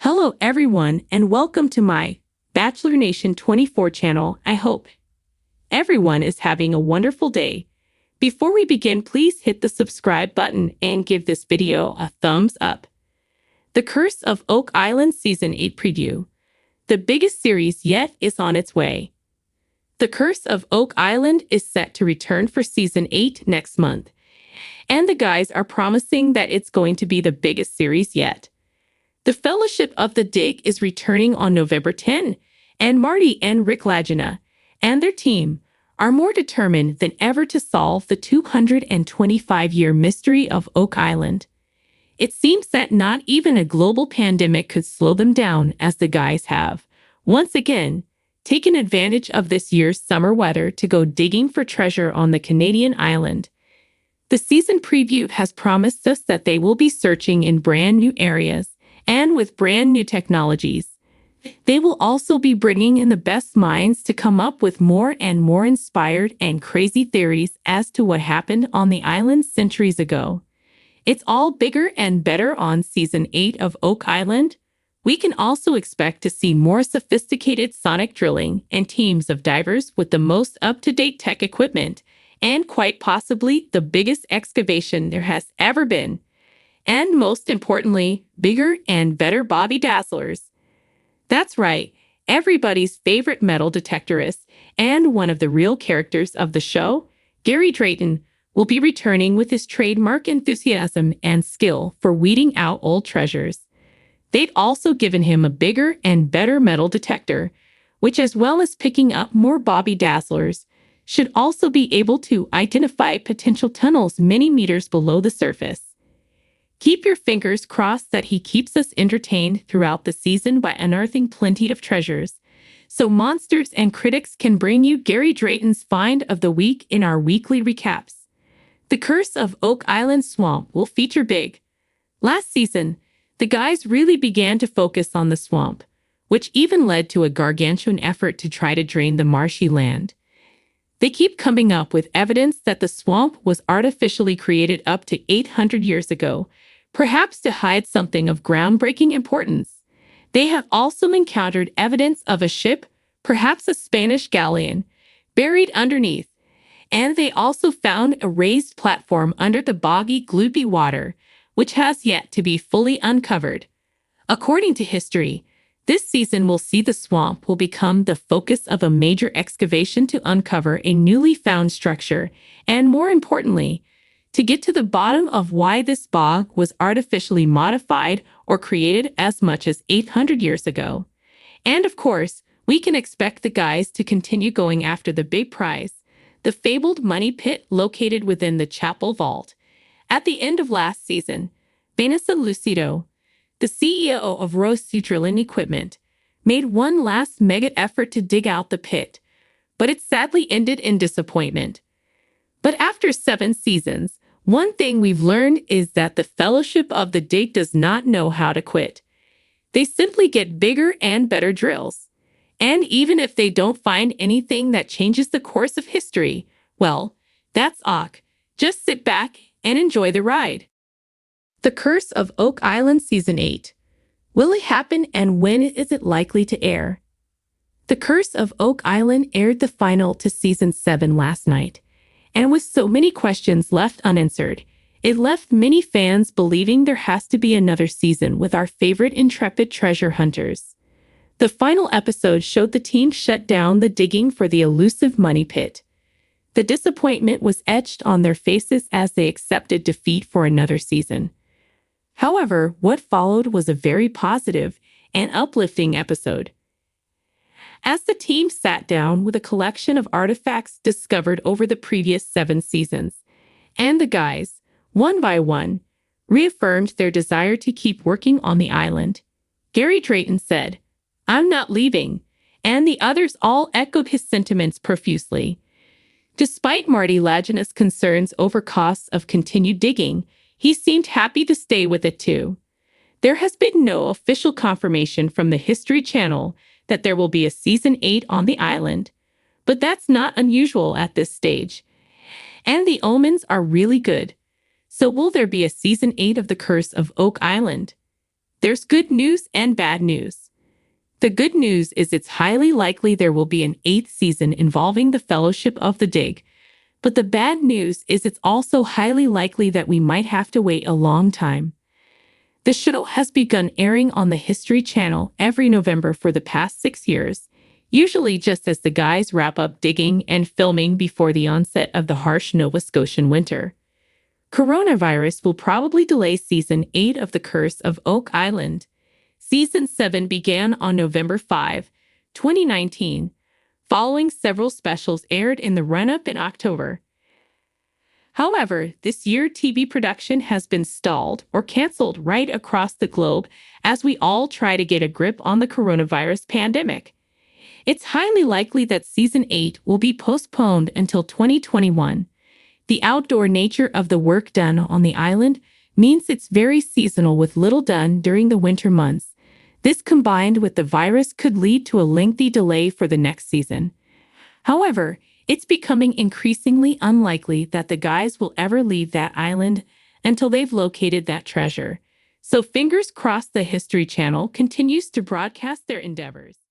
Hello everyone and welcome to my Bachelor Nation 24 channel. I hope everyone is having a wonderful day. Before we begin, please hit the subscribe button and give this video a thumbs up. The Curse of Oak Island Season 8 Preview. The biggest series yet is on its way. The Curse of Oak Island is set to return for Season 8 next month, and the guys are promising that it's going to be the biggest series yet. The Fellowship of the Dig is returning on November 10, and Marty and Rick Lagina and their team are more determined than ever to solve the 225-year mystery of Oak Island. It seems that not even a global pandemic could slow them down, as the guys have, once again, taken advantage of this year's summer weather to go digging for treasure on the Canadian island. The season preview has promised us that they will be searching in brand new areas and with brand new technologies. They will also be bringing in the best minds to come up with more and more inspired and crazy theories as to what happened on the island centuries ago. It's all bigger and better on Season 8 of Oak Island. We can also expect to see more sophisticated sonic drilling and teams of divers with the most up-to-date tech equipment, and quite possibly the biggest excavation there has ever been. And most importantly, bigger and better Bobby Dazzlers. That's right, everybody's favorite metal detectorist and one of the real characters of the show, Gary Drayton, will be returning with his trademark enthusiasm and skill for weeding out old treasures. They've also given him a bigger and better metal detector, which, as well as picking up more Bobby Dazzlers, should also be able to identify potential tunnels many meters below the surface. Keep your fingers crossed that he keeps us entertained throughout the season by unearthing plenty of treasures, so monsters and critics can bring you Gary Drayton's find of the week in our weekly recaps. The Curse of Oak Island Swamp will feature big. Last season, the guys really began to focus on the swamp, which even led to a gargantuan effort to try to drain the marshy land. They keep coming up with evidence that the swamp was artificially created up to 800 years ago, perhaps to hide something of groundbreaking importance. They have also encountered evidence of a ship, perhaps a Spanish galleon, buried underneath, and they also found a raised platform under the boggy, gloopy water, which has yet to be fully uncovered. According to history, this season will see the swamp will become the focus of a major excavation to uncover a newly found structure, and more importantly, to get to the bottom of why this bog was artificially modified or created as much as 800 years ago. And of course, we can expect the guys to continue going after the big prize, the fabled money pit located within the chapel vault. At the end of last season, Vanessa Lucido, the CEO of Rossi Drilling Equipment, made one last mega effort to dig out the pit, but it sadly ended in disappointment. But after 7 seasons, one thing we've learned is that the Fellowship of the Dig does not know how to quit. They simply get bigger and better drills. And even if they don't find anything that changes the course of history, well, that's ok. Just sit back and enjoy the ride. The Curse of Oak Island Season 8. Will it happen, and when is it likely to air? The Curse of Oak Island aired the final to Season 7 last night, and with so many questions left unanswered, it left many fans believing there has to be another season with our favorite intrepid treasure hunters. The final episode showed the team shut down the digging for the elusive money pit. The disappointment was etched on their faces as they accepted defeat for another season. However, what followed was a very positive and uplifting episode. As the team sat down with a collection of artifacts discovered over the previous 7 seasons, and the guys, one by one, reaffirmed their desire to keep working on the island, Gary Drayton said, "I'm not leaving," and the others all echoed his sentiments profusely. Despite Marty Lagina's concerns over costs of continued digging, he seemed happy to stay with it too. There has been no official confirmation from the History Channel that there will be a Season 8 on the island, but that's not unusual at this stage. And the omens are really good. So will there be a Season 8 of The Curse of Oak Island? There's good news and bad news. The good news is it's highly likely there will be an eighth season involving the Fellowship of the Dig. But the bad news is it's also highly likely that we might have to wait a long time. The show has begun airing on the History Channel every November for the past 6 years, usually just as the guys wrap up digging and filming before the onset of the harsh Nova Scotian winter. Coronavirus will probably delay Season 8 of The Curse of Oak Island. Season 7 began on November 5, 2019, following several specials aired in the run-up in October. However, this year TV production has been stalled or canceled right across the globe as we all try to get a grip on the coronavirus pandemic. It's highly likely that Season 8 will be postponed until 2021. The outdoor nature of the work done on the island means it's very seasonal with little done during the winter months. This combined with the virus could lead to a lengthy delay for the next season. However, it's becoming increasingly unlikely that the guys will ever leave that island until they've located that treasure. So fingers crossed the History Channel continues to broadcast their endeavors.